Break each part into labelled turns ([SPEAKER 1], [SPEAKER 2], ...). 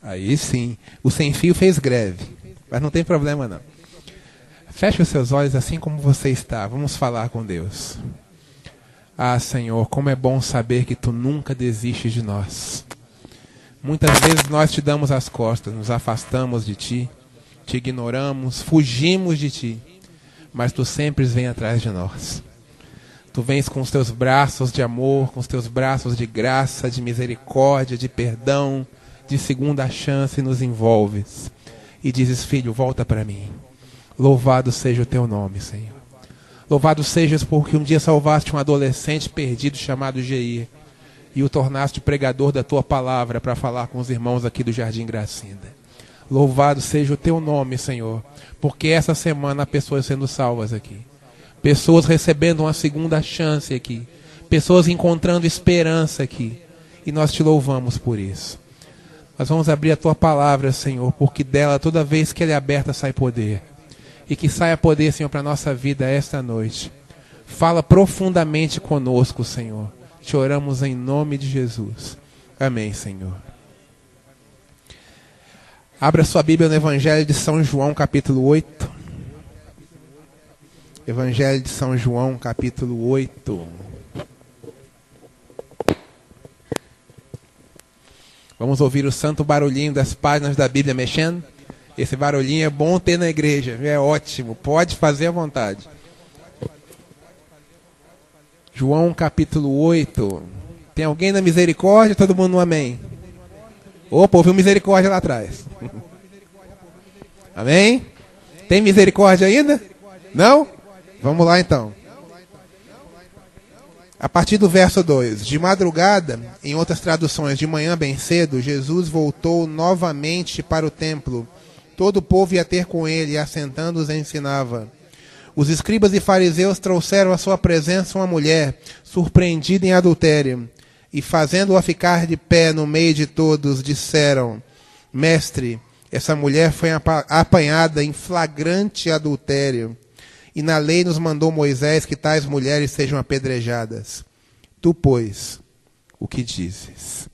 [SPEAKER 1] Aí sim, o sem fio fez greve, mas não tem problema não. Feche os seus olhos assim como você está, vamos falar com Deus. Ah, Senhor, como é bom saber que Tu nunca desistes de nós. Muitas vezes nós Te damos as costas, nos afastamos de Ti, Te ignoramos, fugimos de Ti, mas Tu sempre vem atrás de nós. Tu vens com os Teus braços de amor, com os Teus braços de graça, de misericórdia, de perdão, de segunda chance, e nos envolves. E dizes, filho, volta para mim. Louvado seja o Teu nome, Senhor. Louvado sejas porque um dia salvaste um adolescente perdido chamado Geir e o tornaste pregador da Tua palavra para falar com os irmãos aqui do Jardim Gracinda. Louvado seja o Teu nome, Senhor, porque essa semana há pessoas sendo salvas aqui. Pessoas recebendo uma segunda chance aqui. Pessoas encontrando esperança aqui. E nós Te louvamos por isso. Nós vamos abrir a Tua palavra, Senhor, porque dela toda vez que ela é aberta sai poder. E que saia poder, Senhor, para a nossa vida esta noite. Fala profundamente conosco, Senhor. Te oramos em nome de Jesus. Amém, Senhor. Abra sua Bíblia no Evangelho de São João, capítulo 8. Evangelho de São João, capítulo 8. Vamos ouvir o santo barulhinho das páginas da Bíblia mexendo? Esse barulhinho é bom ter na igreja, é ótimo, pode fazer à vontade. João capítulo 8. Tem alguém na misericórdia? Todo mundo no amém? Opa, ouviu misericórdia lá atrás. Amém? Tem misericórdia ainda? Não? Vamos lá então. A partir do verso 2. De madrugada, em outras traduções, de manhã bem cedo, Jesus voltou novamente para o templo. Todo o povo ia ter com ele, e assentando-os ensinava. Os escribas e fariseus trouxeram à sua presença uma mulher, surpreendida em adultério, e fazendo-a ficar de pé no meio de todos, disseram, Mestre, essa mulher foi apanhada em flagrante adultério, e na lei nos mandou Moisés que tais mulheres sejam apedrejadas. Tu, pois, o que dizes?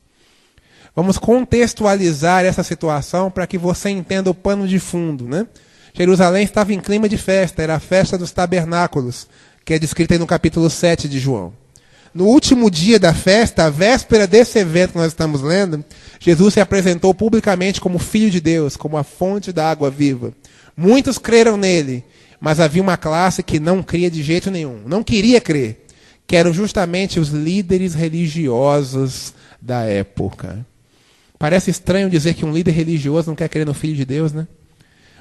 [SPEAKER 1] Vamos contextualizar essa situação para que você entenda o pano de fundo, né? Jerusalém estava em clima de festa, era a festa dos tabernáculos, que é descrita aí no capítulo 7 de João. No último dia da festa, a véspera desse evento que nós estamos lendo, Jesus se apresentou publicamente como Filho de Deus, como a fonte da água viva. Muitos creram nele, mas havia uma classe que não cria de jeito nenhum, não queria crer, que eram justamente os líderes religiosos da época. Parece estranho dizer que um líder religioso não quer crer no Filho de Deus, né?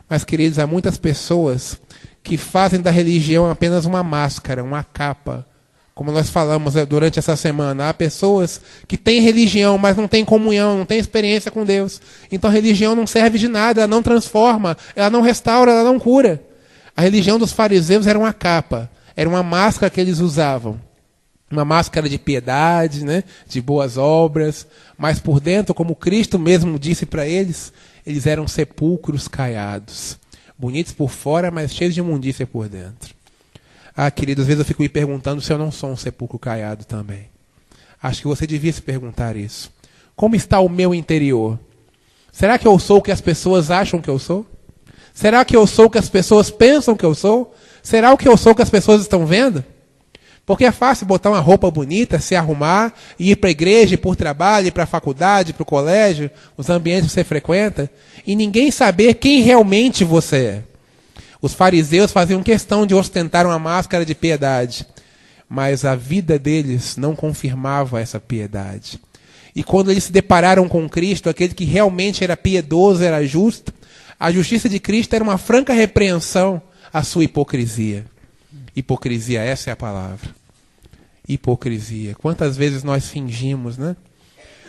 [SPEAKER 1] Mas, queridos, há muitas pessoas que fazem da religião apenas uma máscara, uma capa. Como nós falamos durante essa semana, há pessoas que têm religião, mas não têm comunhão, não têm experiência com Deus. Então a religião não serve de nada, ela não transforma, ela não restaura, ela não cura. A religião dos fariseus era uma capa, era uma máscara que eles usavam. Uma máscara de piedade, né? De boas obras, mas por dentro, como Cristo mesmo disse para eles, eles eram sepulcros caiados. Bonitos por fora, mas cheios de imundícia por dentro. Ah, querido, às vezes eu fico me perguntando se eu não sou um sepulcro caiado também. Acho que você devia se perguntar isso. Como está o meu interior? Será que eu sou o que as pessoas acham que eu sou? Será que eu sou o que as pessoas pensam que eu sou? Será o que eu sou que as pessoas estão vendo? Porque é fácil botar uma roupa bonita, se arrumar, e ir para a igreja, ir por trabalho, ir para a faculdade, para o colégio, os ambientes que você frequenta, e ninguém saber quem realmente você é. Os fariseus faziam questão de ostentar uma máscara de piedade, mas a vida deles não confirmava essa piedade. E quando eles se depararam com Cristo, aquele que realmente era piedoso, era justo, a justiça de Cristo era uma franca repreensão à sua hipocrisia. Hipocrisia, essa é a palavra. Hipocrisia. Quantas vezes nós fingimos, né?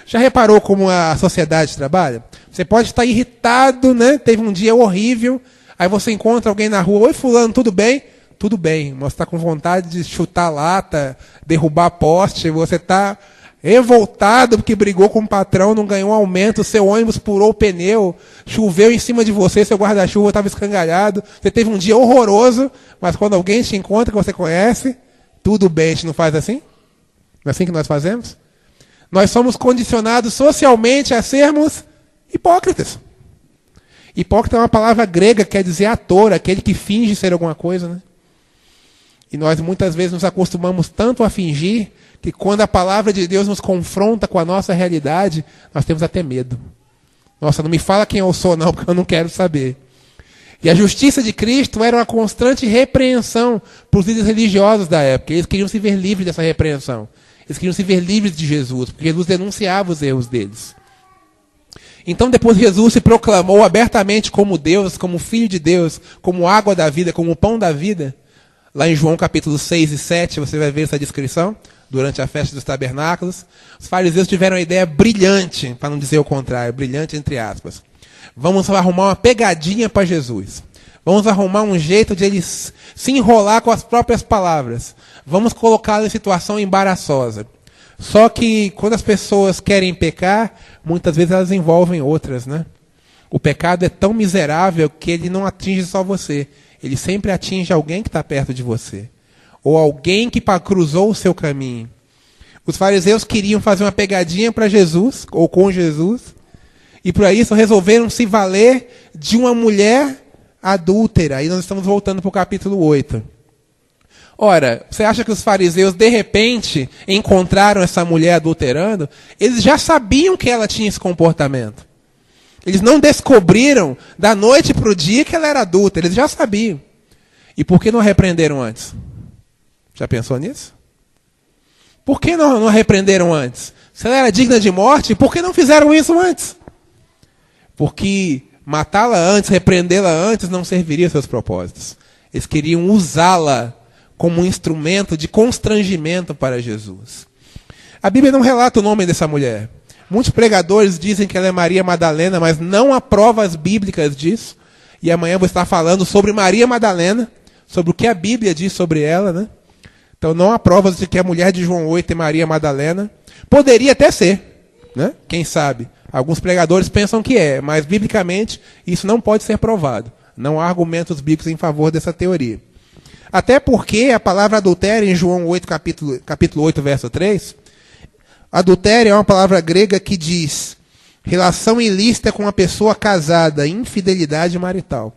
[SPEAKER 1] Já reparou como a sociedade trabalha? Você pode estar irritado, né? Teve um dia horrível, aí você encontra alguém na rua, oi fulano, tudo bem? Tudo bem, mas você está com vontade de chutar lata, derrubar poste, você está revoltado porque brigou com o patrão, não ganhou um aumento, seu ônibus furou o pneu, choveu em cima de você, seu guarda-chuva estava escangalhado, você teve um dia horroroso, mas quando alguém te encontra que você conhece, tudo bem, a gente não faz assim? Não é assim que nós fazemos? Nós somos condicionados socialmente a sermos Hipócritas. Hipócrita é uma palavra grega que quer dizer ator, aquele que finge ser alguma coisa, né? E nós muitas vezes nos acostumamos tanto a fingir que quando a palavra de Deus nos confronta com a nossa realidade, nós temos até medo. Nossa, não me fala quem eu sou não, porque eu não quero saber. E a justiça de Cristo era uma constante repreensão para os líderes religiosos da época. Eles queriam se ver livres dessa repreensão. Eles queriam se ver livres de Jesus, porque Jesus denunciava os erros deles. Então depois Jesus se proclamou abertamente como Deus, como Filho de Deus, como água da vida, como pão da vida. Lá em João capítulo 6 e 7, você vai ver essa descrição, durante a festa dos tabernáculos. Os fariseus tiveram uma ideia brilhante, para não dizer o contrário, brilhante entre aspas. Vamos arrumar uma pegadinha para Jesus. Vamos arrumar um jeito de ele se enrolar com as próprias palavras. Vamos colocá-lo em situação embaraçosa. Só que quando as pessoas querem pecar, muitas vezes elas envolvem outras, né? O pecado é tão miserável que ele não atinge só você. Ele sempre atinge alguém que está perto de você. Ou alguém que cruzou o seu caminho. Os fariseus queriam fazer uma pegadinha para Jesus, ou com Jesus, e por isso resolveram se valer de uma mulher adúltera. Aí nós estamos voltando para o capítulo 8. Ora, você acha que os fariseus, de repente, encontraram essa mulher adulterando? Eles já sabiam que ela tinha esse comportamento. Eles não descobriram da noite para o dia que ela era adúltera. Eles já sabiam. E por que não a repreenderam antes? Já pensou nisso? Por que não a repreenderam antes? Se ela era digna de morte, por que não fizeram isso antes? Porque matá-la antes, repreendê-la antes, não serviria aos seus propósitos. Eles queriam usá-la como um instrumento de constrangimento para Jesus. A Bíblia não relata o nome dessa mulher. Muitos pregadores dizem que ela é Maria Madalena, mas não há provas bíblicas disso. E amanhã eu vou estar falando sobre Maria Madalena, sobre o que a Bíblia diz sobre ela, né? Então não há provas de que a mulher de João 8 é Maria Madalena. Poderia até ser, né? Quem sabe? Alguns pregadores pensam que é, mas biblicamente isso não pode ser provado. Não há argumentos bíblicos em favor dessa teoria. Até porque a palavra adultério em João 8, capítulo 8, verso 3, adultério é uma palavra grega que diz relação ilícita com uma pessoa casada, infidelidade marital.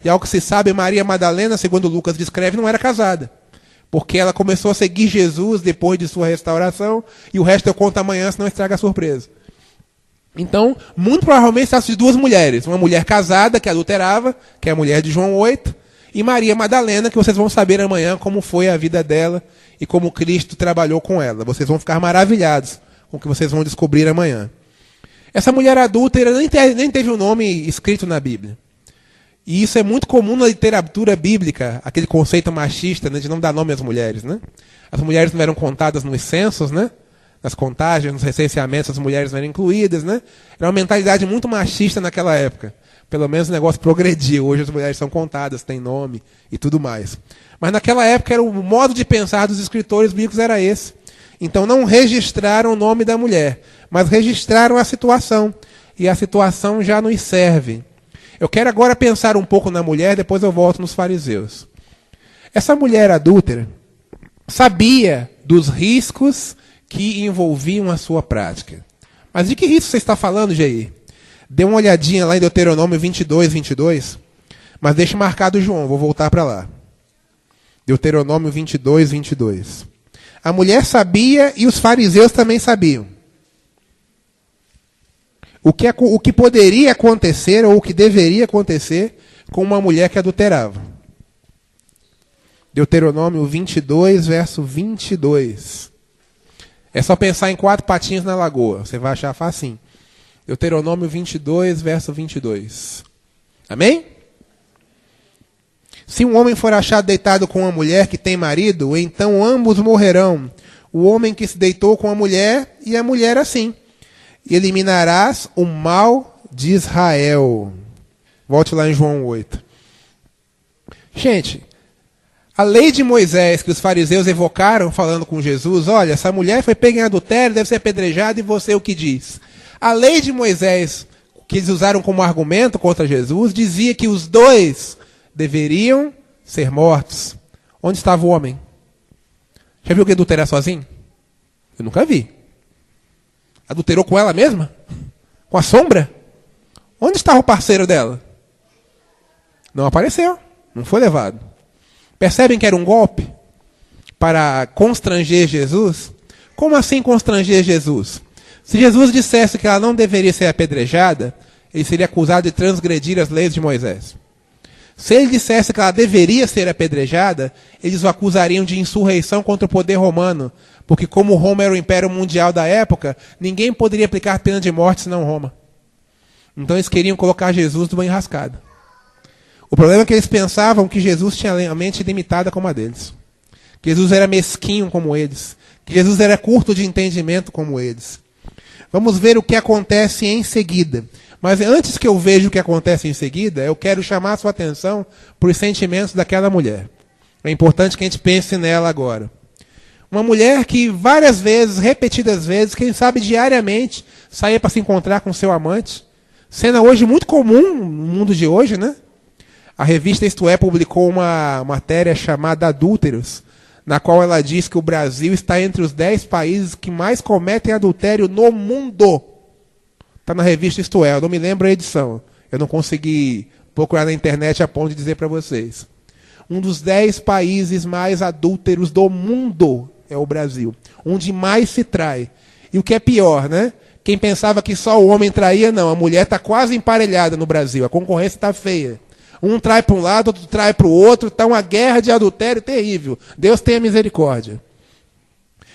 [SPEAKER 1] E ao que se sabe, Maria Madalena, segundo Lucas descreve, não era casada. Porque ela começou a seguir Jesus depois de sua restauração, e o resto eu conto amanhã, senão estraga a surpresa. Então, muito provavelmente se trata de duas mulheres. Uma mulher casada, que adulterava, que é a mulher de João 8, e Maria Madalena, que vocês vão saber amanhã como foi a vida dela e como Cristo trabalhou com ela. Vocês vão ficar maravilhados com o que vocês vão descobrir amanhã. Essa mulher adúltera nem teve um nome escrito na Bíblia. E isso é muito comum na literatura bíblica, aquele conceito machista, né, de não dar nome às mulheres. Né? As mulheres não eram contadas nos censos, né? Nas contagens, nos recenseamentos, as mulheres não eram incluídas. Né? Era uma mentalidade muito machista naquela época. Pelo menos o negócio progrediu. Hoje as mulheres são contadas, têm nome e tudo mais. Mas naquela época era o modo de pensar dos escritores bíblicos era esse. Então não registraram o nome da mulher, mas registraram a situação. E a situação já nos serve. Eu quero agora pensar um pouco na mulher, depois eu volto nos fariseus. Essa mulher adúltera sabia dos riscos que envolviam a sua prática. Mas de que risco você está falando, Jair? Dê uma olhadinha lá em Deuteronômio 22, 22. Mas deixa marcado João, vou voltar para lá. Deuteronômio 22, 22. A mulher sabia e os fariseus também sabiam. O que poderia acontecer ou o que deveria acontecer com uma mulher que adulterava. Deuteronômio 22, verso 22. É só pensar em 4 patinhos na lagoa. Você vai achar facinho. Deuteronômio 22, verso 22. Amém? Se um homem for achado deitado com uma mulher que tem marido, então ambos morrerão. O homem que se deitou com a mulher e a mulher assim. E eliminarás o mal de Israel. Volte lá em João 8. Gente, a lei de Moisés que os fariseus evocaram falando com Jesus, olha, essa mulher foi pega em adultério, deve ser apedrejada, e você o que diz? A lei de Moisés, que eles usaram como argumento contra Jesus, dizia que os dois deveriam ser mortos. Onde estava o homem? Já viu alguém adulterar sozinho? Eu nunca vi. Adulterou com ela mesma? Com a sombra? Onde estava o parceiro dela? Não apareceu, não foi levado. Percebem que era um golpe para constranger Jesus? Como assim constranger Jesus? Se Jesus dissesse que ela não deveria ser apedrejada, ele seria acusado de transgredir as leis de Moisés. Se ele dissesse que ela deveria ser apedrejada, eles o acusariam de insurreição contra o poder romano, porque como Roma era o império mundial da época, ninguém poderia aplicar pena de morte senão Roma. Então eles queriam colocar Jesus numa enrascada. O problema é que eles pensavam que Jesus tinha a mente limitada como a deles. Que Jesus era mesquinho como eles. Que Jesus era curto de entendimento como eles. Vamos ver o que acontece em seguida. Mas antes que eu veja o que acontece em seguida, eu quero chamar a sua atenção para os sentimentos daquela mulher. É importante que a gente pense nela agora. Uma mulher que várias vezes, repetidas vezes, quem sabe diariamente, saía para se encontrar com seu amante. Cena hoje muito comum no mundo de hoje, né? A revista Isto É publicou uma matéria chamada Adúlteros, na qual ela diz que o Brasil está entre os 10 países que mais cometem adultério no mundo. Está na revista Isto É, eu não me lembro a edição. Eu não consegui procurar na internet a ponto de dizer para vocês. Um dos 10 países mais adúlteros do mundo é o Brasil. Onde mais se trai. E o que é pior, né? Quem pensava que só o homem traía, não. A mulher está quase emparelhada no Brasil. A concorrência está feia. Um trai para um lado, outro trai para o outro. Está uma guerra de adultério terrível. Deus tenha misericórdia.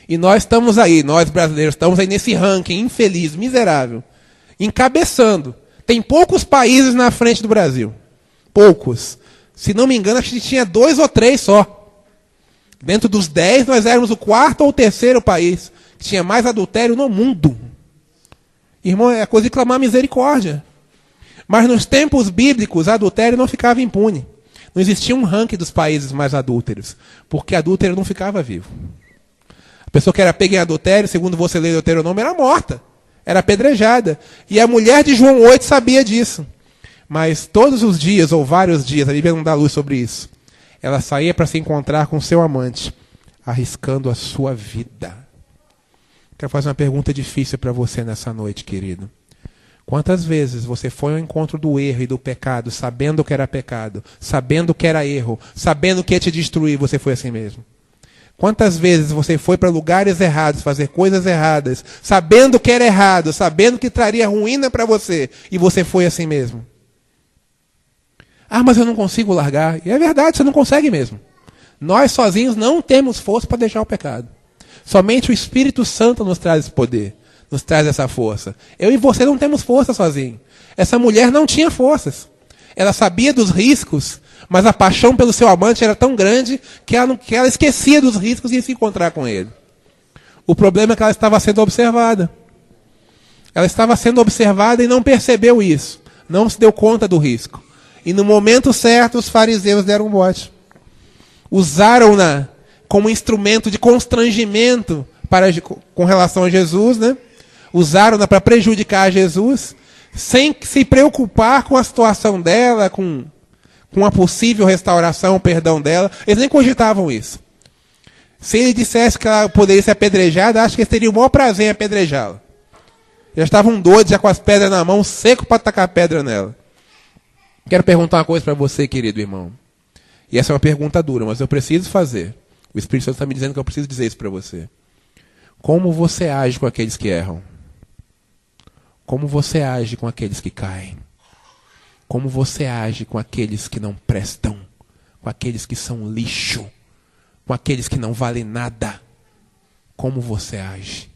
[SPEAKER 1] E nós estamos aí, nós brasileiros, estamos aí nesse ranking infeliz, miserável. Encabeçando. Tem poucos países na frente do Brasil. Poucos. Se não me engano, acho que tinha 2 ou 3 só. Dentro dos 10, nós éramos o 4º ou 3º país que tinha mais adultério no mundo. Irmão, é coisa de clamar misericórdia. Mas nos tempos bíblicos, adultério não ficava impune. Não existia um ranking dos países mais adúlteros, porque adúltero não ficava vivo. A pessoa que era pega em adultério, segundo você lê o Deuteronômio, era morta. Era apedrejada. E a mulher de João 8 sabia disso. Mas todos os dias, ou vários dias, a Bíblia não dá luz sobre isso, ela saía para se encontrar com seu amante, arriscando a sua vida. Quero fazer uma pergunta difícil para você nessa noite, querido. Quantas vezes você foi ao encontro do erro e do pecado, sabendo que era pecado, sabendo que era erro, sabendo que ia te destruir, você foi assim mesmo? Quantas vezes você foi para lugares errados, fazer coisas erradas, sabendo que era errado, sabendo que traria ruína para você, e você foi assim mesmo? Ah, mas eu não consigo largar. E é verdade, você não consegue mesmo. Nós sozinhos não temos força para deixar o pecado. Somente o Espírito Santo nos traz esse poder, nos traz essa força. Eu e você não temos força sozinho. Essa mulher não tinha forças. Ela sabia dos riscos, mas a paixão pelo seu amante era tão grande que ela esquecia dos riscos e ia se encontrar com ele. O problema é que ela estava sendo observada. Ela estava sendo observada e não percebeu isso. Não se deu conta do risco. E no momento certo, os fariseus deram um bote. Usaram-na como instrumento de constrangimento com relação a Jesus, né? Usaram-na para prejudicar Jesus, sem se preocupar com a situação dela, com a possível restauração, perdão dela. Eles nem cogitavam isso. Se ele dissesse que ela poderia ser apedrejada, acho que eles teriam o maior prazer em apedrejá-la. Já estavam doidos, já com as pedras na mão, seco para tacar pedra nela. Quero perguntar uma coisa para você, querido irmão. E essa é uma pergunta dura, mas eu preciso fazer. O Espírito Santo está me dizendo que eu preciso dizer isso para você. Como você age com aqueles que erram? Como você age com aqueles que caem? Como você age com aqueles que não prestam? Com aqueles que são lixo? Com aqueles que não valem nada? Como você age?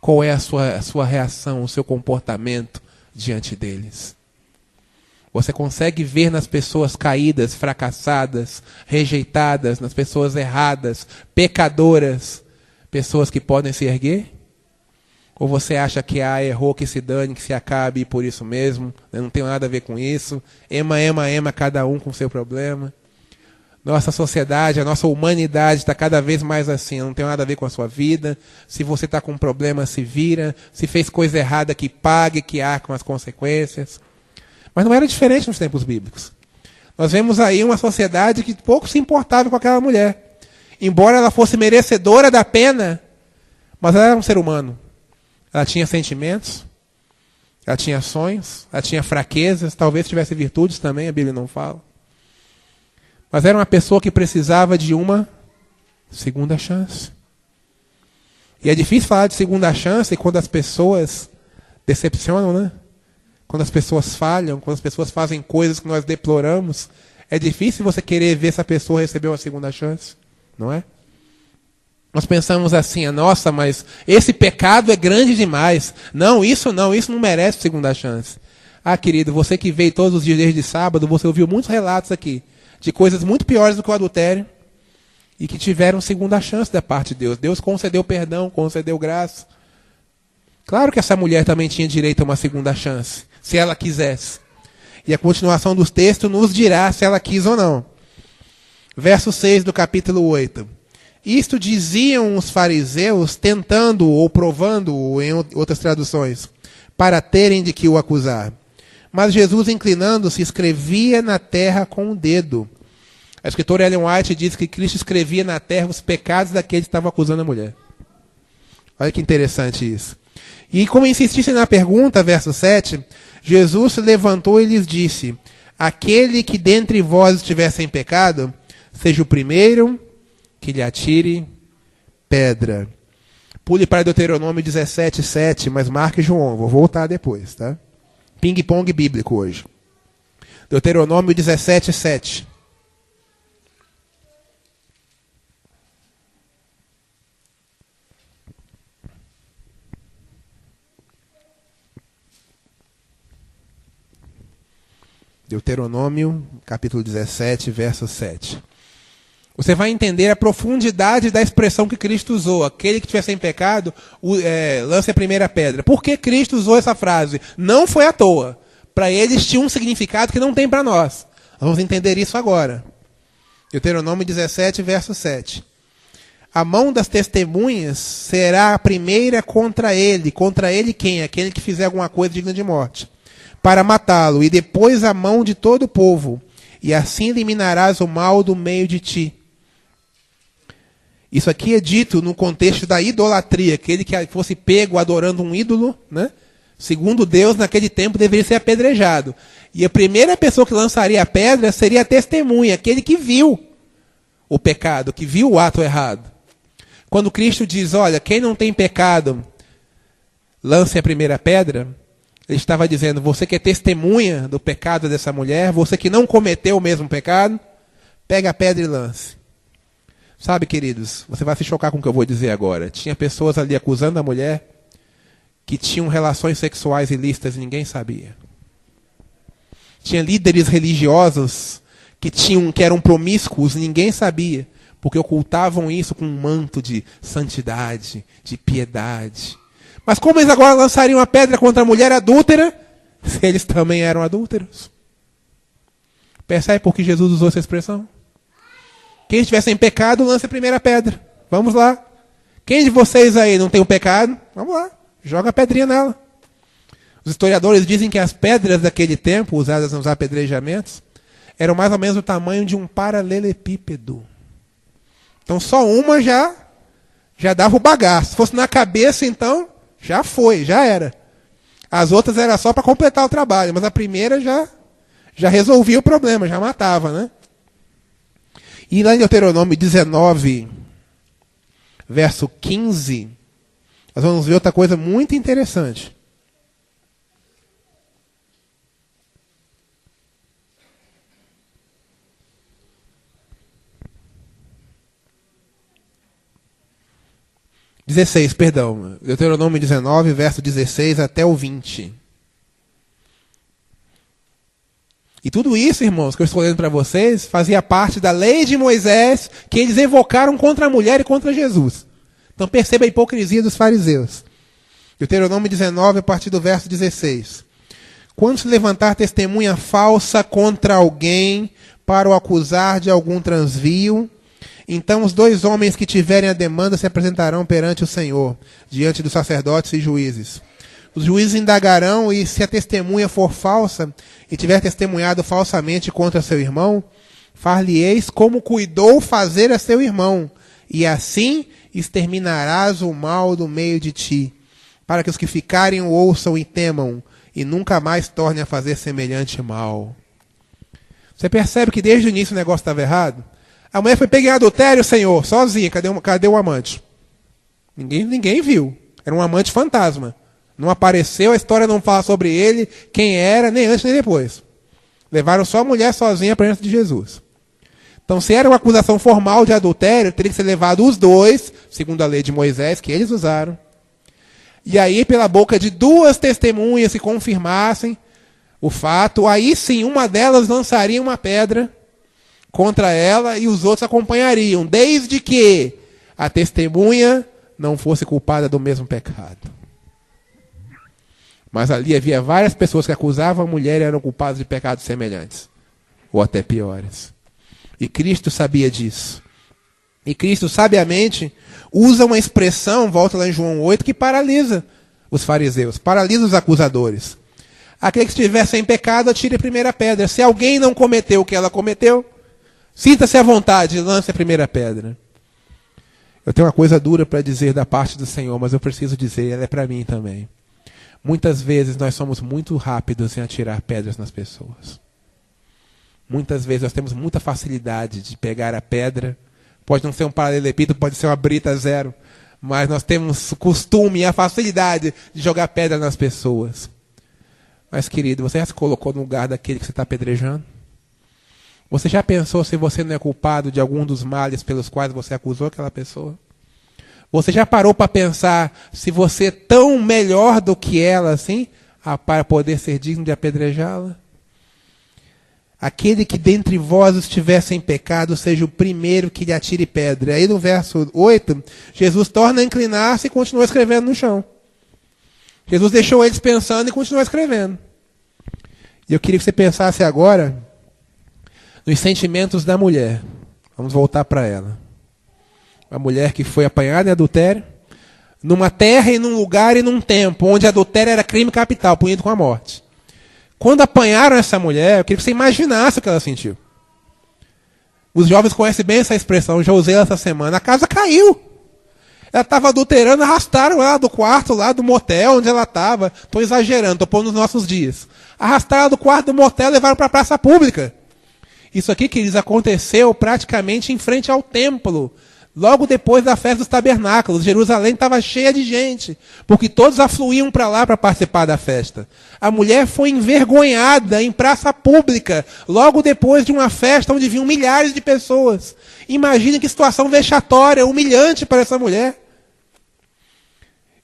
[SPEAKER 1] Qual é a sua reação, o seu comportamento diante deles? Você consegue ver nas pessoas caídas, fracassadas, rejeitadas, nas pessoas erradas, pecadoras, pessoas que podem se erguer? Ou você acha que errou, que se dane, que se acabe e por isso mesmo? Não tem nada a ver com isso. Ema, cada um com o seu problema. Nossa sociedade, a nossa humanidade está cada vez mais assim. Não tem nada a ver com a sua vida. Se você está com um problema, se vira. Se fez coisa errada, que pague, que arque com as consequências. Mas não era diferente nos tempos bíblicos. Nós vemos aí uma sociedade que pouco se importava com aquela mulher. Embora ela fosse merecedora da pena, mas ela era um ser humano. Ela tinha sentimentos, Ela tinha sonhos, ela tinha fraquezas, talvez tivesse virtudes também, a Bíblia não fala. Mas era uma pessoa que precisava de uma segunda chance. E é difícil falar de segunda chance quando as pessoas decepcionam, né? Quando as pessoas falham, quando as pessoas fazem coisas que nós deploramos. É difícil você querer ver essa pessoa receber uma segunda chance, não é? Nós pensamos assim, nossa, mas esse pecado é grande demais. Não, isso não merece segunda chance. Ah, querido, você que veio todos os dias desde sábado, você ouviu muitos relatos aqui de coisas muito piores do que o adultério e que tiveram segunda chance da parte de Deus. Deus concedeu perdão, concedeu graça. Claro que essa mulher também tinha direito a uma segunda chance, se ela quisesse. E a continuação dos textos nos dirá se ela quis ou não. Verso 6 do capítulo 8. Isto diziam os fariseus, tentando ou provando, em outras traduções, para terem de que o acusar. Mas Jesus, inclinando-se, escrevia na terra com o dedo. A escritora Ellen White diz que Cristo escrevia na terra os pecados daqueles que estavam acusando a mulher. Olha que interessante isso. E como insistissem na pergunta, verso 7, Jesus se levantou e lhes disse: aquele que dentre vós estiver sem pecado, seja o primeiro que lhe atire pedra. Pule para Deuteronômio 17, 7, mas marque João. Vou voltar depois, tá? Ping-pong bíblico hoje. Deuteronômio 17, 7. Deuteronômio, capítulo 17, verso 7. Você vai entender a profundidade da expressão que Cristo usou. Aquele que estiver sem pecado, lance a primeira pedra. Por que Cristo usou essa frase? Não foi à toa. Para eles tinha um significado que não tem para nós. Vamos entender isso agora. Deuteronômio 17, verso 7. A mão das testemunhas será a primeira contra ele. Contra ele quem? Aquele que fizer alguma coisa digna de morte. Para matá-lo. E depois a mão de todo o povo. E assim eliminarás o mal do meio de ti. Isso aqui é dito no contexto da idolatria. Aquele que fosse pego adorando um ídolo, né? Segundo Deus, naquele tempo deveria ser apedrejado. E a primeira pessoa que lançaria a pedra seria a testemunha, aquele que viu o pecado, que viu o ato errado. Quando Cristo diz, olha, quem não tem pecado, lance a primeira pedra, ele estava dizendo, você que é testemunha do pecado dessa mulher, você que não cometeu o mesmo pecado, pega a pedra e lance. Sabe, queridos, você vai se chocar com o que eu vou dizer agora. Tinha pessoas ali acusando a mulher que tinham relações sexuais ilícitas e ninguém sabia. Tinha líderes religiosos que eram promíscuos e ninguém sabia, porque ocultavam isso com um manto de santidade, de piedade. Mas como eles agora lançariam a pedra contra a mulher adúltera, se eles também eram adúlteros? Percebe por que Jesus usou essa expressão? Quem estiver sem pecado, lance a primeira pedra. Vamos lá. Quem de vocês aí não tem o pecado? Vamos lá. Joga a pedrinha nela. Os historiadores dizem que as pedras daquele tempo, usadas nos apedrejamentos, eram mais ou menos do tamanho de um paralelepípedo. Então só uma já dava o bagaço. Se fosse na cabeça, então, já foi, já era. As outras eram só para completar o trabalho, mas a primeira já resolvia o problema, já matava, né? E lá em Deuteronômio 19, verso 15, nós vamos ver outra coisa muito interessante. Deuteronômio 19, verso 16 até o 20. E tudo isso, irmãos, que eu estou lendo para vocês, fazia parte da lei de Moisés que eles evocaram contra a mulher e contra Jesus. Então perceba a hipocrisia dos fariseus. Deuteronômio 19, a partir do verso 16. Quando se levantar testemunha falsa contra alguém para o acusar de algum transvio, então os dois homens que tiverem a demanda se apresentarão perante o Senhor, diante dos sacerdotes e juízes. Os juízes indagarão, e se a testemunha for falsa e tiver testemunhado falsamente contra seu irmão, far-lhe-eis como cuidou fazer a seu irmão, e assim exterminarás o mal do meio de ti, para que os que ficarem o ouçam e temam, e nunca mais torne a fazer semelhante mal. Você percebe que desde o início o negócio estava errado? A mulher foi pega em adultério, Senhor, sozinha. Cadê o amante? Ninguém viu. Era um amante fantasma. Não apareceu, a história não fala sobre ele, quem era, nem antes nem depois. Levaram só a mulher sozinha para diante de Jesus. Então, se era uma acusação formal de adultério, teria que ser levado os dois, segundo a lei de Moisés, que eles usaram. E aí, pela boca de duas testemunhas, se confirmassem o fato, aí sim, uma delas lançaria uma pedra contra ela e os outros acompanhariam, desde que a testemunha não fosse culpada do mesmo pecado. Mas ali havia várias pessoas que acusavam a mulher e eram culpadas de pecados semelhantes, ou até piores. E Cristo sabia disso. E Cristo, sabiamente, usa uma expressão, volta lá em João 8, que paralisa os fariseus, paralisa os acusadores. Aquele que estiver sem pecado, atire a primeira pedra. Se alguém não cometeu o que ela cometeu, sinta-se à vontade e lance a primeira pedra. Eu tenho uma coisa dura para dizer da parte do Senhor, mas eu preciso dizer, ela é para mim também. Muitas vezes nós somos muito rápidos em atirar pedras nas pessoas. Muitas vezes nós temos muita facilidade de pegar a pedra. Pode não ser um paralelepípedo, pode ser uma brita zero. Mas nós temos o costume e a facilidade de jogar pedra nas pessoas. Mas, querido, você já se colocou no lugar daquele que você está apedrejando? Você já pensou se você não é culpado de algum dos males pelos quais você acusou aquela pessoa? Você já parou para pensar se você é tão melhor do que ela, assim, para poder ser digno de apedrejá-la? Aquele que dentre vós estiver sem pecado, seja o primeiro que lhe atire pedra. Aí no verso 8, Jesus torna a inclinar-se e continua escrevendo no chão. Jesus deixou eles pensando e continuou escrevendo. E eu queria que você pensasse agora nos sentimentos da mulher. Vamos voltar para ela. A mulher que foi apanhada em adultério, numa terra e num lugar e num tempo, onde adultério era crime capital, punido com a morte. Quando apanharam essa mulher, eu queria que você imaginasse o que ela sentiu. Os jovens conhecem bem essa expressão, eu já usei ela essa semana. A casa caiu. Ela estava adulterando, arrastaram ela do quarto lá do motel onde ela estava. Estou exagerando, estou pondo nos nossos dias. Arrastaram ela do quarto do motel e levaram para a praça pública. Isso aqui, queridos, aconteceu praticamente em frente ao templo. Logo depois da festa dos tabernáculos, Jerusalém estava cheia de gente, porque todos afluíam para lá para participar da festa. A mulher foi envergonhada em praça pública, logo depois de uma festa onde vinham milhares de pessoas. Imagine que situação vexatória, humilhante para essa mulher.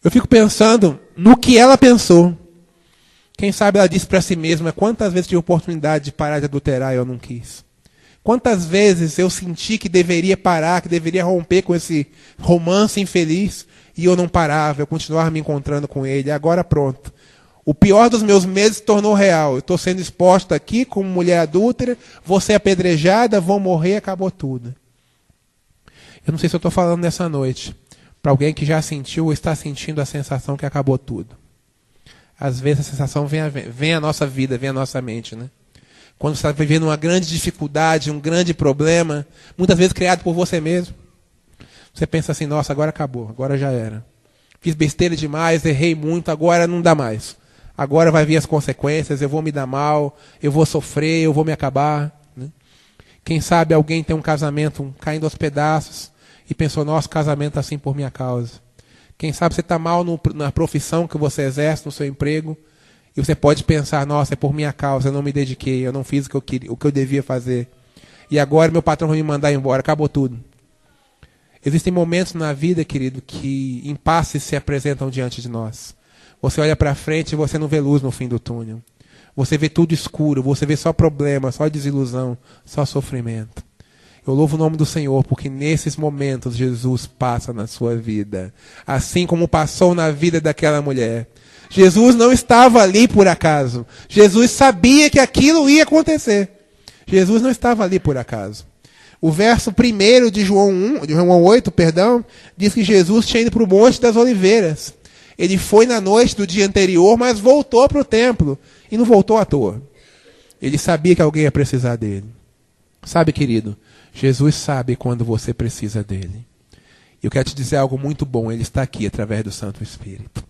[SPEAKER 1] Eu fico pensando no que ela pensou. Quem sabe ela disse para si mesma, quantas vezes tive oportunidade de parar de adulterar e eu não quis. Quantas vezes eu senti que deveria parar, que deveria romper com esse romance infeliz, e eu não parava, eu continuava me encontrando com ele. Agora pronto. O pior dos meus medos se tornou real. Eu estou sendo exposta aqui como mulher adúltera, vou ser apedrejada, vou morrer, acabou tudo. Eu não sei se eu estou falando nessa noite para alguém que já sentiu ou está sentindo a sensação que acabou tudo. Às vezes a sensação vem à nossa vida, vem à nossa mente, né? Quando você está vivendo uma grande dificuldade, um grande problema, muitas vezes criado por você mesmo. Você pensa assim, nossa, agora acabou, agora já era. Fiz besteira demais, errei muito, agora não dá mais. Agora vai vir as consequências, eu vou me dar mal, eu vou sofrer, eu vou me acabar. Né? Quem sabe alguém tem um casamento caindo aos pedaços e pensou, nossa, casamento assim por minha causa. Quem sabe você está mal na profissão que você exerce, no seu emprego, e você pode pensar, nossa, é por minha causa, eu não me dediquei, eu não fiz o que eu devia fazer. E agora meu patrão vai me mandar embora, acabou tudo. Existem momentos na vida, querido, que impasses se apresentam diante de nós. Você olha para frente e você não vê luz no fim do túnel. Você vê tudo escuro, você vê só problema, só desilusão, só sofrimento. Eu louvo o nome do Senhor, porque nesses momentos Jesus passa na sua vida. Assim como passou na vida daquela mulher. Jesus não estava ali por acaso. Jesus sabia que aquilo ia acontecer. Jesus não estava ali por acaso. O verso 1 de João 8, diz que Jesus tinha ido para o Monte das Oliveiras. Ele foi na noite do dia anterior, mas voltou para o templo. E não voltou à toa. Ele sabia que alguém ia precisar dele. Sabe, querido, Jesus sabe quando você precisa dele. E eu quero te dizer algo muito bom. Ele está aqui através do Santo Espírito.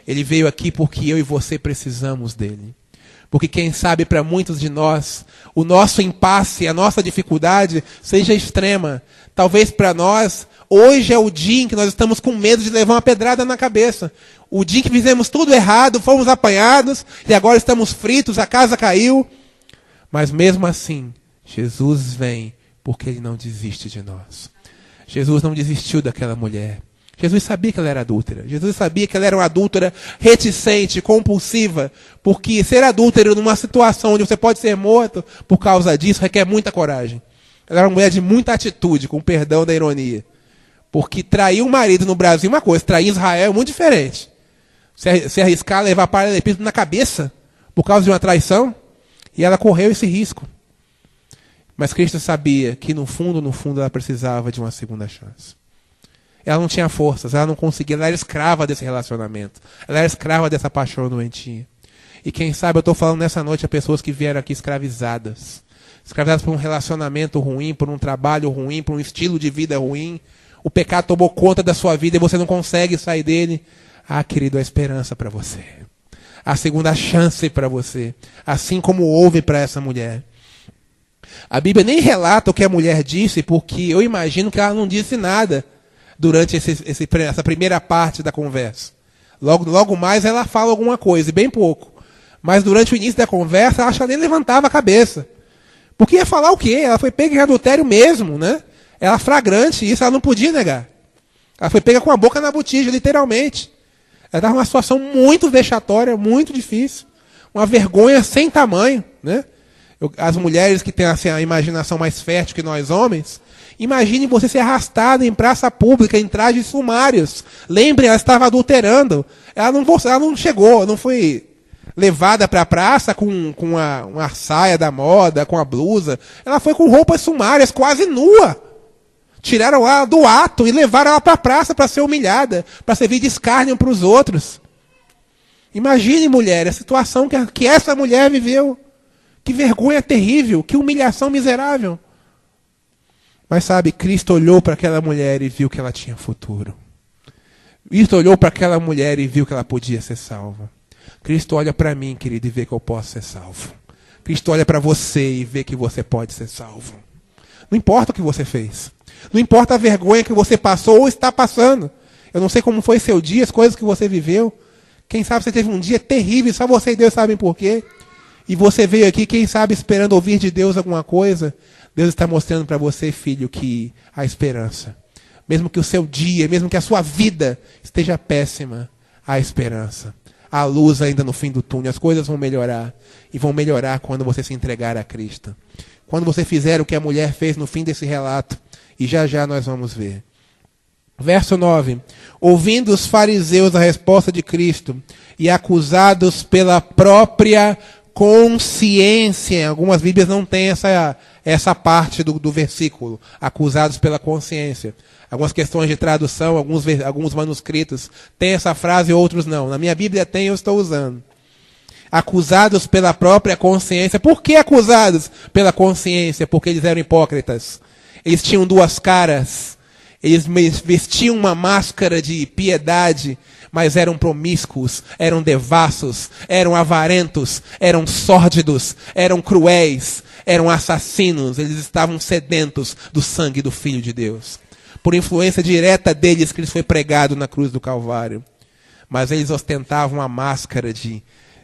[SPEAKER 1] Ele veio aqui porque eu e você precisamos dele. Porque quem sabe para muitos de nós, o nosso impasse, a nossa dificuldade seja extrema. Talvez para nós, hoje é o dia em que nós estamos com medo de levar uma pedrada na cabeça. O dia em que fizemos tudo errado, fomos apanhados e agora estamos fritos, a casa caiu. Mas mesmo assim, Jesus vem porque ele não desiste de nós. Jesus não desistiu daquela mulher. Jesus sabia que ela era adúltera. Jesus sabia que ela era uma adúltera reticente, compulsiva. Porque ser adúltero numa situação onde você pode ser morto por causa disso requer muita coragem. Ela era uma mulher de muita atitude, com perdão da ironia. Porque trair o marido no Brasil é uma coisa, trair Israel é muito diferente. Se arriscar a levar paralelepípedo na cabeça por causa de uma traição, e ela correu esse risco. Mas Cristo sabia que no fundo, ela precisava de uma segunda chance. Ela não tinha forças, ela não conseguia, ela era escrava desse relacionamento. Ela era escrava dessa paixão doentia. E quem sabe eu estou falando nessa noite a pessoas que vieram aqui escravizadas. Escravizadas por um relacionamento ruim, por um trabalho ruim, por um estilo de vida ruim. O pecado tomou conta da sua vida e você não consegue sair dele. Ah, querido, há esperança para você. Há segunda chance para você. Assim como houve para essa mulher. A Bíblia nem relata o que a mulher disse, porque eu imagino que ela não disse nada durante essa primeira parte da conversa. Logo mais ela fala alguma coisa, e bem pouco. Mas durante o início da conversa, acho que ela nem levantava a cabeça. Porque ia falar o quê? Ela foi pega em adultério mesmo, né? Ela flagrante, isso ela não podia negar. Ela foi pega com a boca na botija, literalmente. Ela estava numa situação muito vexatória, muito difícil. Uma vergonha sem tamanho, né? As mulheres que têm assim, a imaginação mais fértil que nós homens, imagine você ser arrastado em praça pública, em trajes sumários. Lembre, ela estava adulterando. Ela não chegou, não foi levada para a praça com uma saia da moda, com a blusa. Ela foi com roupas sumárias, quase nua. Tiraram ela do ato e levaram ela para a praça para ser humilhada, para servir de escárnio para os outros. Imagine, mulher, a situação que essa mulher viveu. Que vergonha terrível, que humilhação miserável. Mas sabe, Cristo olhou para aquela mulher e viu que ela tinha futuro. Cristo olhou para aquela mulher e viu que ela podia ser salva. Cristo olha para mim, querido, e vê que eu posso ser salvo. Cristo olha para você e vê que você pode ser salvo. Não importa o que você fez. Não importa a vergonha que você passou ou está passando. Eu não sei como foi seu dia, as coisas que você viveu. Quem sabe você teve um dia terrível, só você e Deus sabem por quê. E você veio aqui, quem sabe, esperando ouvir de Deus alguma coisa. Deus está mostrando para você, filho, que há esperança. Mesmo que o seu dia, mesmo que a sua vida esteja péssima, há esperança. Há luz ainda no fim do túnel. As coisas vão melhorar. E vão melhorar quando você se entregar a Cristo. Quando você fizer o que a mulher fez no fim desse relato. E já nós vamos ver. Verso 9. Ouvindo os fariseus a resposta de Cristo e acusados pela própria consciência. Algumas Bíblias não têm essa parte do versículo. Acusados pela consciência. Algumas questões de tradução, alguns manuscritos têm essa frase e outros não. Na minha Bíblia tem, eu estou usando. Acusados pela própria consciência. Por que acusados pela consciência? Porque eles eram hipócritas. Eles tinham duas caras. Eles vestiam uma máscara de piedade, mas eram promíscuos, eram devassos, eram avarentos, eram sórdidos, eram cruéis, eram assassinos. Eles estavam sedentos do sangue do Filho de Deus. Por influência direta deles, Cristo foi pregado na cruz do Calvário. Mas eles ostentavam a máscara de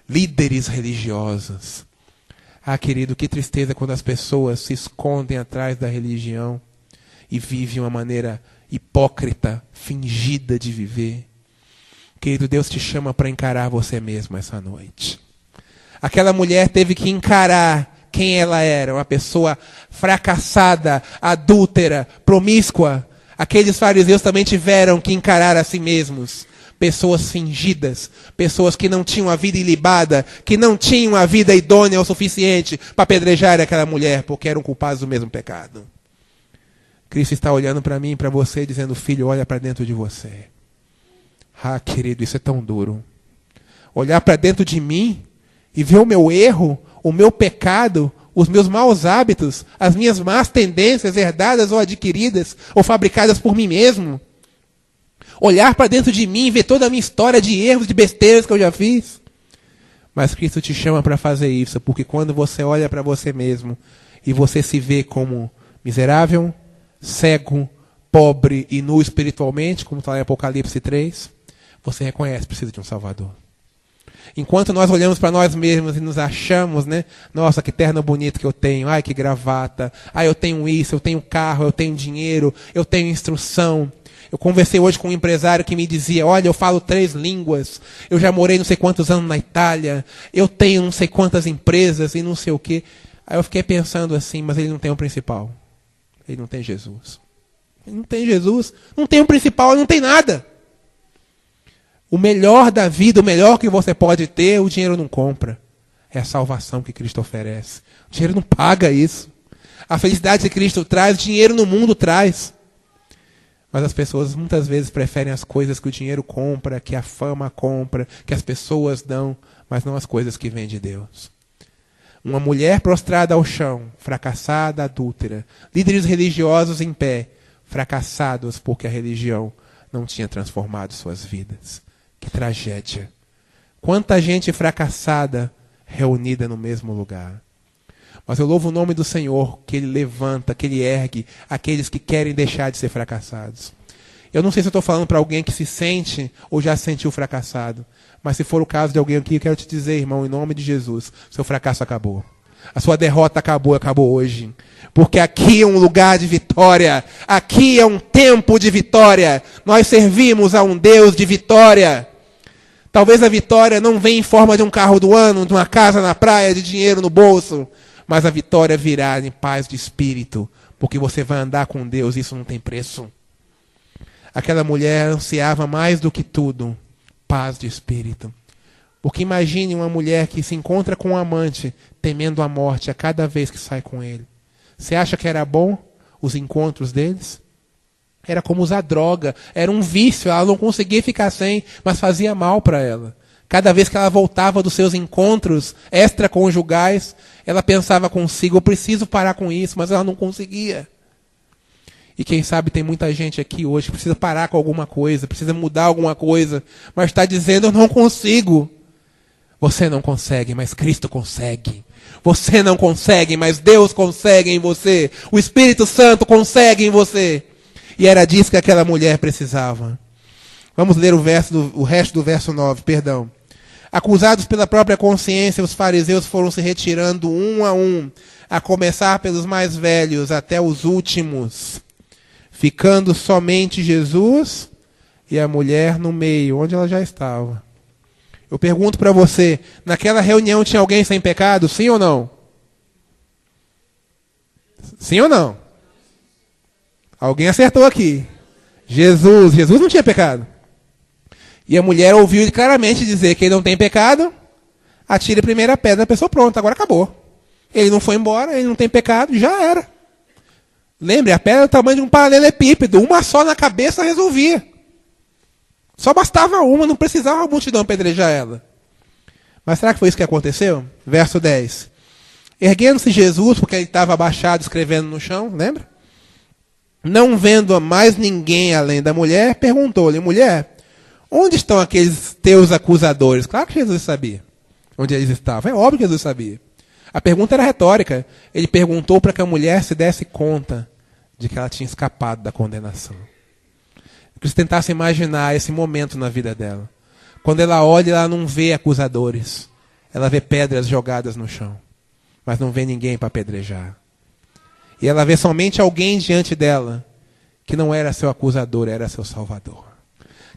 [SPEAKER 1] líderes religiosos. Ah, querido, que tristeza quando as pessoas se escondem atrás da religião e vivem uma maneira hipócrita, fingida de viver. Querido, Deus te chama para encarar você mesmo essa noite. Aquela mulher teve que encarar quem ela era, uma pessoa fracassada, adúltera, promíscua. Aqueles fariseus também tiveram que encarar a si mesmos. Pessoas fingidas, pessoas que não tinham a vida ilibada, que não tinham a vida idônea o suficiente para apedrejar aquela mulher, porque eram culpados do mesmo pecado. Cristo está olhando para mim e para você, dizendo, filho, olha para dentro de você. Ah, querido, isso é tão duro. Olhar para dentro de mim e ver o meu erro, o meu pecado, os meus maus hábitos, as minhas más tendências herdadas ou adquiridas ou fabricadas por mim mesmo. olhar para dentro de mim e ver toda a minha história de erros, de besteiras que eu já fiz. Mas Cristo te chama para fazer isso, porque quando você olha para você mesmo e você se vê como miserável, cego, pobre e nu espiritualmente, como está em Apocalipse 3, você reconhece que precisa de um Salvador. Enquanto nós olhamos para nós mesmos e nos achamos, né? Nossa, que terno bonito que eu tenho. Ai, que gravata. Ai, eu tenho isso, eu tenho carro, eu tenho dinheiro, eu tenho instrução. Eu conversei hoje com um empresário que me dizia, olha, eu falo 3 línguas, eu já morei não sei quantos anos na Itália, eu tenho não sei quantas empresas e não sei o quê. Aí eu fiquei pensando assim, mas ele não tem o principal. Ele não tem Jesus. Ele não tem Jesus, não tem o principal, ele não tem nada. O melhor da vida, o melhor que você pode ter, o dinheiro não compra. É a salvação que Cristo oferece. O dinheiro não paga isso. A felicidade que Cristo traz, o dinheiro no mundo traz. Mas as pessoas muitas vezes preferem as coisas que o dinheiro compra, que a fama compra, que as pessoas dão, mas não as coisas que vêm de Deus. Uma mulher prostrada ao chão, fracassada, adúltera. Líderes religiosos em pé, fracassados porque a religião não tinha transformado suas vidas. Que tragédia. Quanta gente fracassada reunida no mesmo lugar. Mas eu louvo o nome do Senhor, que Ele levanta, que Ele ergue aqueles que querem deixar de ser fracassados. Eu não sei se eu estou falando para alguém que se sente ou já se sentiu fracassado. Mas se for o caso de alguém aqui, eu quero te dizer, irmão, em nome de Jesus, seu fracasso acabou. A sua derrota acabou hoje. Porque aqui é um lugar de vitória. Aqui é um tempo de vitória. Nós servimos a um Deus de vitória. Talvez a vitória não venha em forma de um carro do ano, de uma casa na praia, de dinheiro no bolso. Mas a vitória virá em paz de espírito. Porque você vai andar com Deus, isso não tem preço. Aquela mulher ansiava mais do que tudo paz de espírito. Porque imagine uma mulher que se encontra com um amante, temendo a morte a cada vez que sai com ele. Você acha que era bom os encontros deles? Era como usar droga, era um vício, ela não conseguia ficar sem, mas fazia mal para ela. Cada vez que ela voltava dos seus encontros extraconjugais, ela pensava consigo, eu preciso parar com isso, mas ela não conseguia. E quem sabe tem muita gente aqui hoje que precisa parar com alguma coisa, precisa mudar alguma coisa, mas está dizendo, eu não consigo. Você não consegue, mas Cristo consegue. Você não consegue, mas Deus consegue em você. O Espírito Santo consegue em você. E era disso que aquela mulher precisava. Vamos ler o resto do verso 9, perdão. Acusados pela própria consciência, os fariseus foram se retirando um, a começar pelos mais velhos até os últimos, ficando somente Jesus e a mulher no meio, onde ela já estava. Eu pergunto para você, naquela reunião tinha alguém sem pecado, sim ou não? Sim ou não? Alguém acertou aqui. Jesus não tinha pecado. E a mulher ouviu ele claramente dizer que ele não tem pecado, atire a primeira pedra, a pessoa pronta, agora acabou. Ele não foi embora, ele não tem pecado, já era. Lembre, a pedra é do tamanho de um paralelepípedo, uma só na cabeça resolvia. Só bastava uma, não precisava a multidão apedrejar ela. Mas será que foi isso que aconteceu? Verso 10. Erguendo-se Jesus, porque ele estava abaixado escrevendo no chão, lembra? Não vendo mais ninguém além da mulher, perguntou-lhe, mulher, onde estão aqueles teus acusadores? Claro que Jesus sabia onde eles estavam, é óbvio que Jesus sabia. A pergunta era retórica. Ele perguntou para que a mulher se desse conta de que ela tinha escapado da condenação. Que você tentasse imaginar esse momento na vida dela. Quando ela olha, ela não vê acusadores. Ela vê pedras jogadas no chão. Mas não vê ninguém para apedrejar. E ela vê somente alguém diante dela que não era seu acusador, era seu salvador.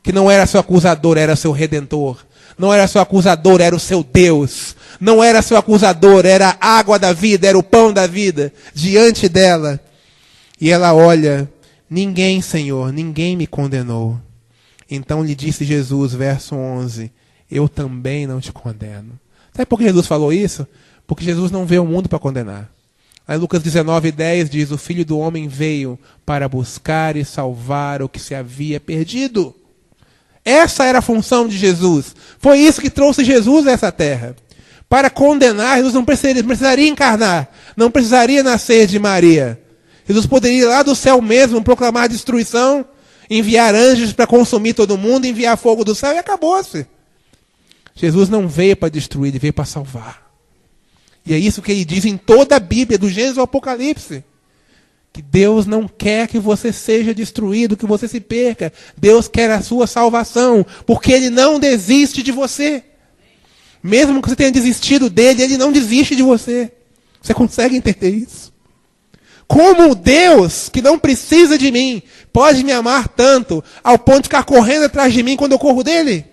[SPEAKER 1] Que não era seu acusador, era seu redentor. Não era seu acusador, era o seu Deus. Não era seu acusador, era a água da vida, era o pão da vida diante dela. E ela olha, ninguém, Senhor, ninguém me condenou. Então lhe disse Jesus, verso 11, eu também não te condeno. Sabe por que Jesus falou isso? Porque Jesus não veio ao mundo para condenar. Aí Lucas 19:10 diz, o Filho do Homem veio para buscar e salvar o que se havia perdido. Essa era a função de Jesus. Foi isso que trouxe Jesus a essa terra. Para condenar, Jesus não precisaria encarnar. Não precisaria nascer de Maria. Jesus poderia ir lá do céu mesmo proclamar destruição enviar anjos para consumir todo mundo, enviar fogo do céu e acabou-se. Jesus não veio para destruir, ele veio para salvar. E é isso que ele diz em toda a Bíblia, do Gênesis ao Apocalipse. Que Deus não quer que você seja destruído, que você se perca. Deus quer a sua salvação, porque ele não desiste de você. Mesmo que você tenha desistido dele, ele não desiste de você. Você consegue entender isso? Como Deus, que não precisa de mim, pode me amar tanto, ao ponto de ficar correndo atrás de mim quando eu corro dele?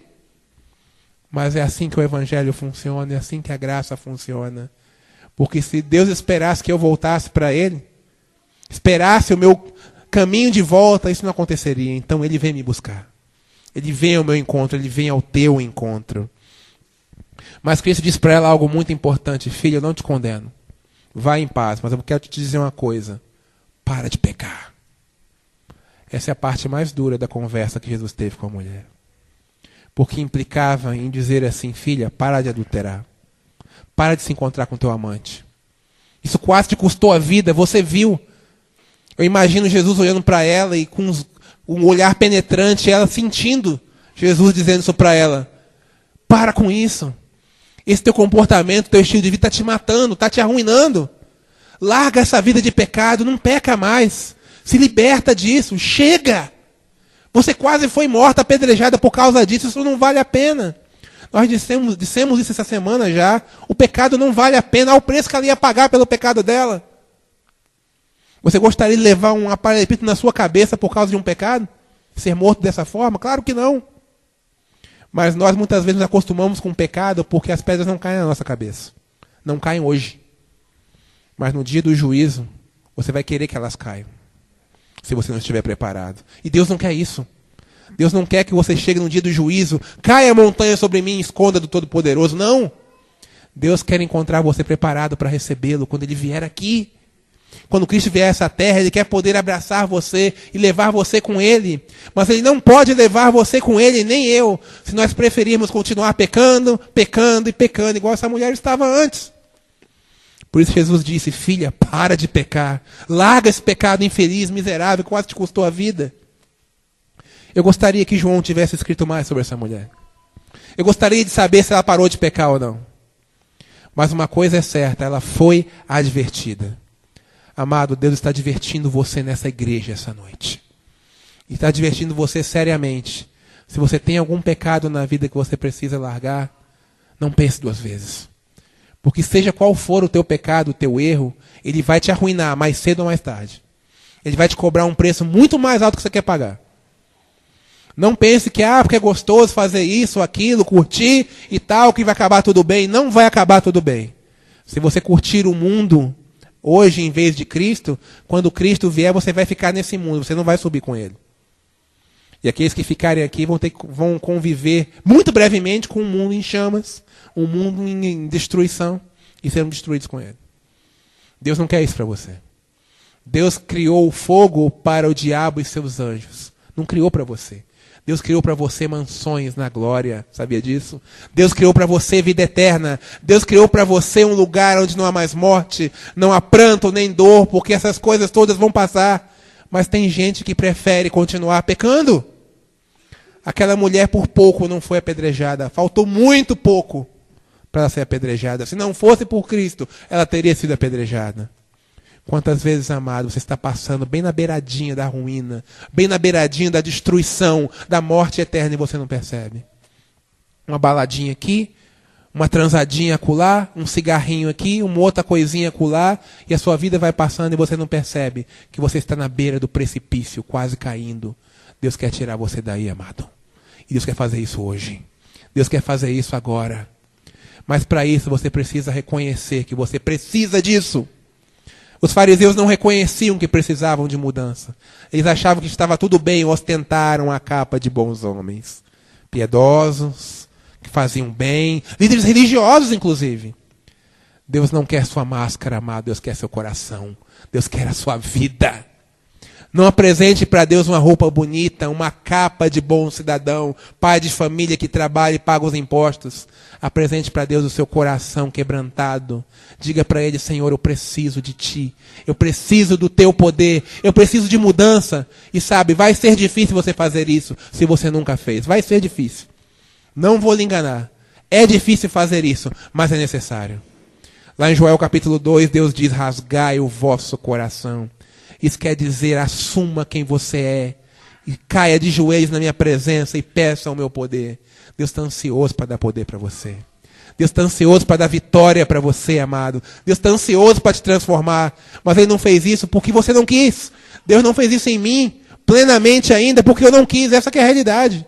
[SPEAKER 1] Mas é assim que o Evangelho funciona, é assim que a graça funciona. Porque se Deus esperasse que eu voltasse para ele, esperasse o meu caminho de volta, isso não aconteceria. Então ele vem me buscar. Ele vem ao meu encontro, ele vem ao teu encontro. Mas Cristo diz para ela algo muito importante: filha, eu não te condeno. Vá em paz, mas eu quero te dizer uma coisa: para de pecar. Essa é a parte mais dura da conversa que Jesus teve com a mulher. Porque implicava em dizer assim: filha, para de adulterar. Para de se encontrar com teu amante. Isso quase te custou a vida, você viu. Eu imagino Jesus olhando para ela e com um olhar penetrante, ela sentindo Jesus dizendo isso para ela: para com isso. Esse teu comportamento, teu estilo de vida está te matando, está te arruinando. Larga essa vida de pecado, não peca mais. Se liberta disso, chega. Você quase foi morta, apedrejada por causa disso, isso não vale a pena. Nós dissemos isso essa semana já. O pecado não vale a pena, olha o preço que ela ia pagar pelo pecado dela. Você gostaria de levar um aparelho na sua cabeça por causa de um pecado? Ser morto dessa forma? Claro que não. Mas nós muitas vezes nos acostumamos com o pecado porque as pedras não caem na nossa cabeça. Não caem hoje. Mas no dia do juízo, você vai querer que elas caiam. Se você não estiver preparado. E Deus não quer isso. Deus não quer que você chegue no dia do juízo, caia a montanha sobre mim e esconda do Todo-Poderoso. Não. Deus quer encontrar você preparado para recebê-lo quando ele vier aqui. Quando Cristo vier a essa terra, ele quer poder abraçar você e levar você com ele. Mas ele não pode levar você com ele, nem eu, se nós preferirmos continuar pecando, pecando e pecando, igual essa mulher estava antes. Por isso Jesus disse: filha, para de pecar. Larga esse pecado infeliz, miserável, que quase te custou a vida. Eu gostaria que João tivesse escrito mais sobre essa mulher. Eu gostaria de saber se ela parou de pecar ou não. Mas uma coisa é certa, ela foi advertida. Amado, Deus está advertindo você nessa igreja essa noite. E está advertindo você seriamente. Se você tem algum pecado na vida que você precisa largar, não pense duas vezes. Porque seja qual for o teu pecado, o teu erro, ele vai te arruinar mais cedo ou mais tarde. Ele vai te cobrar um preço muito mais alto que você quer pagar. Não pense que, porque é gostoso fazer isso, aquilo, curtir e tal, que vai acabar tudo bem. Não vai acabar tudo bem. Se você curtir o mundo hoje em vez de Cristo, quando Cristo vier, você vai ficar nesse mundo, você não vai subir com ele. E aqueles que ficarem aqui vão conviver muito brevemente com um mundo em chamas, um mundo em destruição, e serão destruídos com ele. Deus não quer isso para você. Deus criou o fogo para o diabo e seus anjos. Não criou para você. Deus criou para você mansões na glória, sabia disso? Deus criou para você vida eterna. Deus criou para você um lugar onde não há mais morte, não há pranto nem dor, porque essas coisas todas vão passar. Mas tem gente que prefere continuar pecando. Aquela mulher por pouco não foi apedrejada. Faltou muito pouco para ela ser apedrejada. Se não fosse por Cristo, ela teria sido apedrejada. Quantas vezes, amado, você está passando bem na beiradinha da ruína, bem na beiradinha da destruição, da morte eterna, e você não percebe? Uma baladinha aqui, uma transadinha acolá, um cigarrinho aqui, uma outra coisinha acolá, e a sua vida vai passando e você não percebe que você está na beira do precipício, quase caindo. Deus quer tirar você daí, amado. E Deus quer fazer isso hoje. Deus quer fazer isso agora. Mas para isso você precisa reconhecer que você precisa disso. Os fariseus não reconheciam que precisavam de mudança. Eles achavam que estava tudo bem, ostentaram a capa de bons homens. Piedosos, que faziam bem, líderes religiosos, inclusive. Deus não quer sua máscara, amado, Deus quer seu coração. Deus quer a sua vida. Não apresente para Deus uma roupa bonita, uma capa de bom cidadão, pai de família que trabalha e paga os impostos. Apresente para Deus o seu coração quebrantado. Diga para Ele: Senhor, eu preciso de Ti. Eu preciso do Teu poder. Eu preciso de mudança. E sabe, vai ser difícil você fazer isso se você nunca fez. Vai ser difícil. Não vou lhe enganar. É difícil fazer isso, mas é necessário. Lá em Joel capítulo 2, Deus diz: rasgai o vosso coração. Isso quer dizer: assuma quem você é. E caia de joelhos na minha presença e peça o meu poder. Deus está ansioso para dar poder para você. Deus está ansioso para dar vitória para você, amado. Deus está ansioso para te transformar. Mas Ele não fez isso porque você não quis. Deus não fez isso em mim plenamente ainda porque eu não quis. Essa que é a realidade.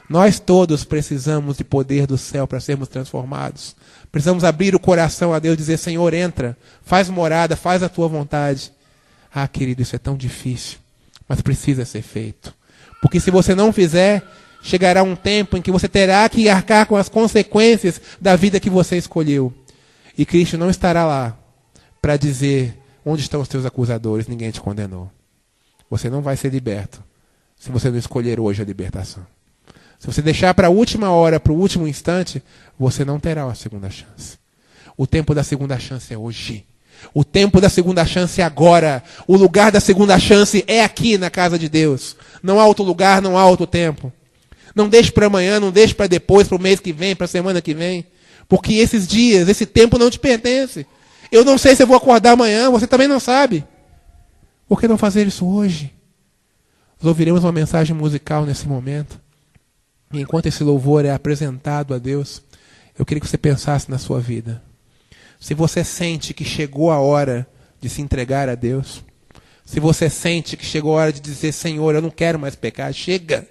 [SPEAKER 1] Nós todos precisamos de poder do céu para sermos transformados. Precisamos abrir o coração a Deus e dizer: Senhor, entra, faz morada, faz a tua vontade. Ah, querido, isso é tão difícil, mas precisa ser feito. Porque se você não fizer, chegará um tempo em que você terá que arcar com as consequências da vida que você escolheu. E Cristo não estará lá para dizer: onde estão os teus acusadores? Ninguém te condenou. Você não vai ser liberto se você não escolher hoje a libertação. Se você deixar para a última hora, para o último instante, você não terá uma segunda chance. O tempo da segunda chance é hoje. O tempo da segunda chance é agora. O lugar da segunda chance é aqui na casa de Deus. Não há outro lugar, não há outro tempo. Não deixe para amanhã, não deixe para depois, para o mês que vem, para a semana que vem. Porque esses dias, esse tempo não te pertence. Eu não sei se eu vou acordar amanhã, você também não sabe. Por que não fazer isso hoje? Nós ouviremos uma mensagem musical nesse momento. E enquanto esse louvor é apresentado a Deus, eu queria que você pensasse na sua vida. Se você sente que chegou a hora de se entregar a Deus, se você sente que chegou a hora de dizer: Senhor, eu não quero mais pecar, chega.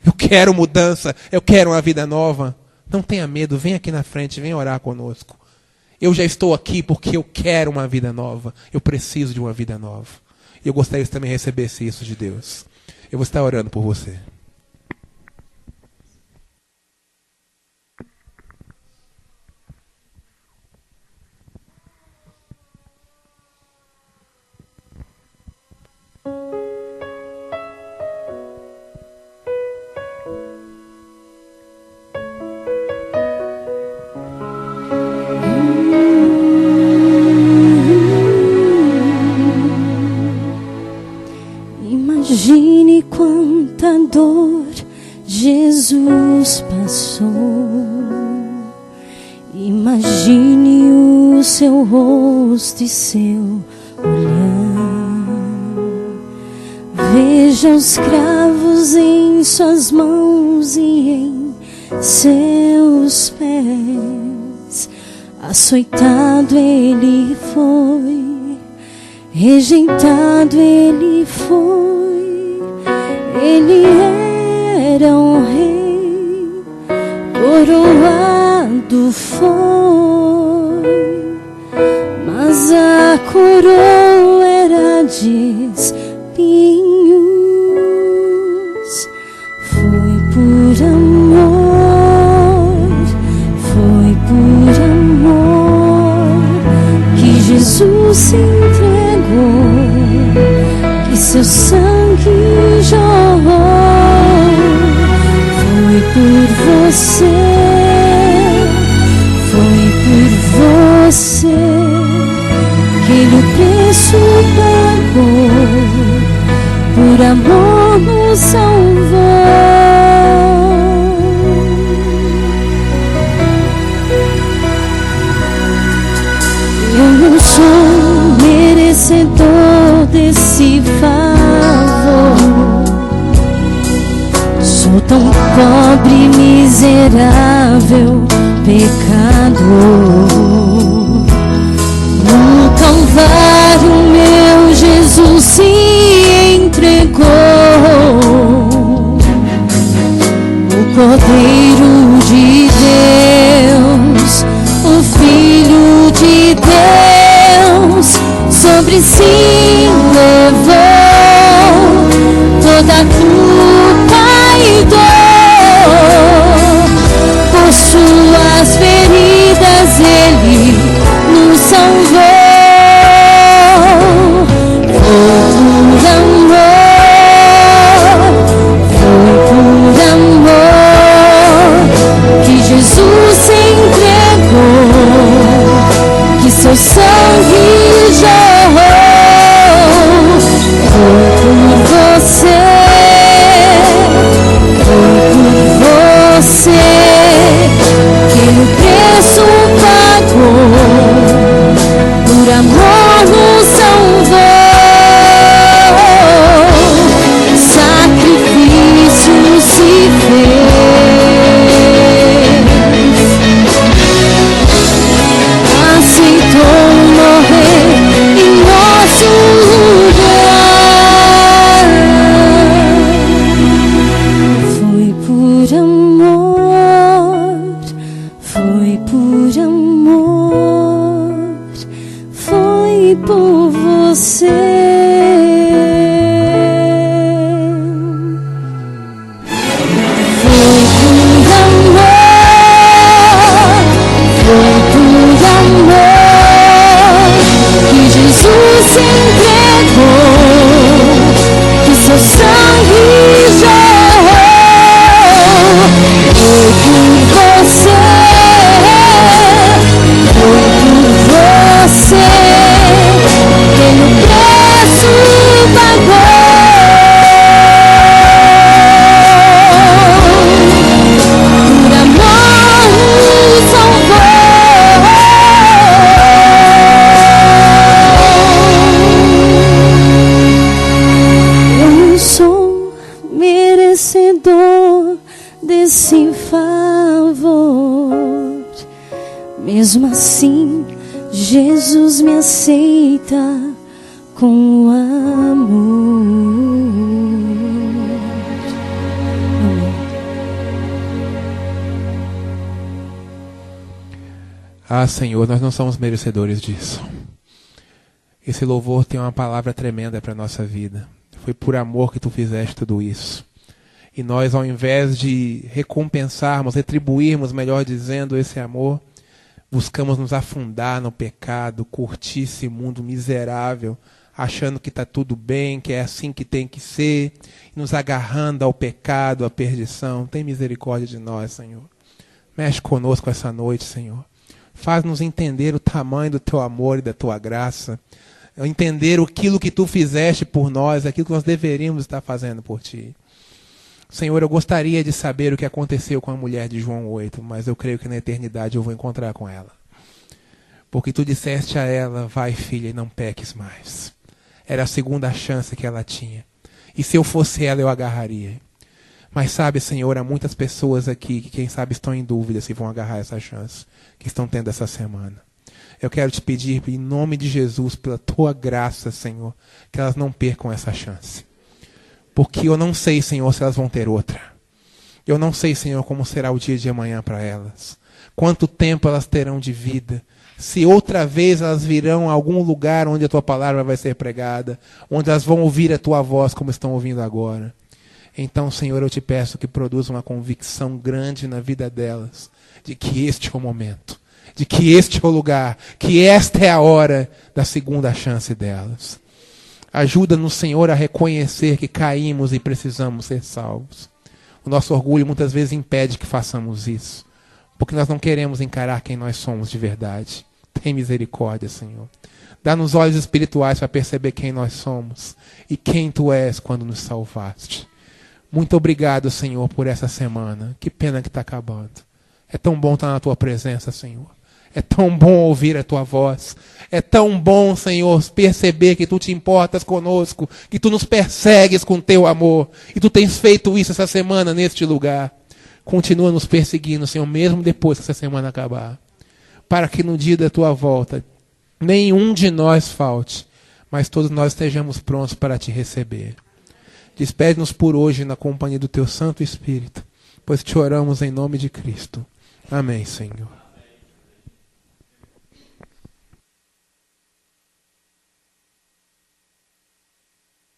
[SPEAKER 1] Eu quero mudança, eu quero uma vida nova. Não tenha medo, vem aqui na frente, vem orar conosco. Eu já estou aqui porque eu quero uma vida nova. Eu preciso de uma vida nova. E eu gostaria que você também recebesse isso de Deus. Eu vou estar orando por você.
[SPEAKER 2] Imagine quanta dor Jesus passou. Imagine o seu rosto e seu olhar. Veja os cravos em suas mãos e em seus pés. Açoitado ele foi, rejeitado ele foi. Ele era um rei, coroado foi, mas a coroa era de espinhos. Foi por amor, foi por amor que Jesus se entregou, que seu sangue jorrou. Foi por você, foi por você que ele o preço pagou, por amor nos salvou. Eu não sou merecedor desse favor. Sou tão pobre, miserável, pecador. No Calvário meu Jesus se entregou. O Cordeiro de Deus, o Filho de Deus, sobre si levou toda a culpa e dor. Por suas feridas ele nos salvou. Foi por amor, desse favor. Mesmo assim, Jesus me aceita com amor. Amém.
[SPEAKER 1] Ah, Senhor, nós não somos merecedores disso. Esse louvor tem uma palavra tremenda para a nossa vida. Foi por amor que tu fizeste tudo isso. E nós, ao invés de recompensarmos, retribuirmos, melhor dizendo, esse amor, buscamos nos afundar no pecado, curtir esse mundo miserável, achando que está tudo bem, que é assim que tem que ser, nos agarrando ao pecado, à perdição. Tem misericórdia de nós, Senhor. Mexe conosco essa noite, Senhor. Faz-nos entender o tamanho do teu amor e da tua graça. Entender aquilo que tu fizeste por nós, aquilo que nós deveríamos estar fazendo por ti. Senhor, eu gostaria de saber o que aconteceu com a mulher de João 8, mas eu creio que na eternidade eu vou encontrar com ela. Porque tu disseste a ela, vai filha, e não peques mais. Era a segunda chance que ela tinha. E se eu fosse ela, eu agarraria. Mas sabe, Senhor, há muitas pessoas aqui que quem sabe estão em dúvida se vão agarrar essa chance que estão tendo essa semana. Eu quero te pedir, em nome de Jesus, pela tua graça, Senhor, que elas não percam essa chance. Porque eu não sei, Senhor, se elas vão ter outra. Eu não sei, Senhor, como será o dia de amanhã para elas. Quanto tempo elas terão de vida. Se outra vez elas virão a algum lugar onde a tua palavra vai ser pregada. Onde elas vão ouvir a tua voz como estão ouvindo agora. Então, Senhor, eu te peço que produza uma convicção grande na vida delas. De que este é o momento. De que este é o lugar. Que esta é a hora da segunda chance delas. Ajuda-nos, Senhor, a reconhecer que caímos e precisamos ser salvos. O nosso orgulho muitas vezes impede que façamos isso. Porque nós não queremos encarar quem nós somos de verdade. Tem misericórdia, Senhor. Dá-nos olhos espirituais para perceber quem nós somos. E quem Tu és quando nos salvaste. Muito obrigado, Senhor, por essa semana. Que pena que está acabando. É tão bom estar na Tua presença, Senhor. É tão bom ouvir a Tua voz. É tão bom, Senhor, perceber que Tu te importas conosco, que Tu nos persegues com Teu amor. E Tu tens feito isso essa semana neste lugar. Continua nos perseguindo, Senhor, mesmo depois que essa semana acabar. Para que no dia da Tua volta, nenhum de nós falte, mas todos nós estejamos prontos para Te receber. Despede-nos por hoje na companhia do Teu Santo Espírito, pois Te oramos em nome de Cristo. Amém, Senhor.